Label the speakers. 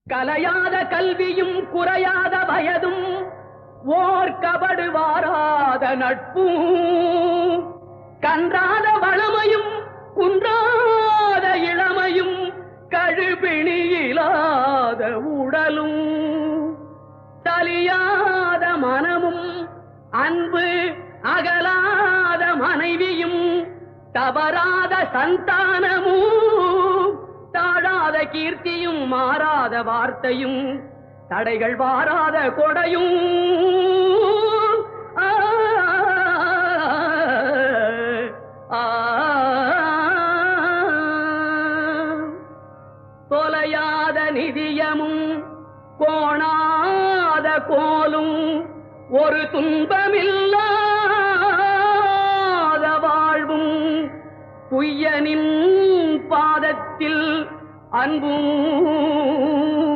Speaker 1: கலையாத கல்வியும் குறையாத வயதும் ஓர் கபடு வாராத நட்பும் கன்றாத வளமையும் குன்றாத இளமையும் கழுபிணியிலாத உடலும் தலியாத மனமும் அன்பு அகலாத மனைவியும் தவறாத சந்தானமும் தாழாத கீர்த்தியும் மாறாத வார்த்தையும் தடைகள் வாராத கொடையும் தொலையாத நிதியமும் கோணாத கோலும் ஒரு துன்பமில்லாத வாழ்வும் குய்யனின் பாதத்தில் அன்பும்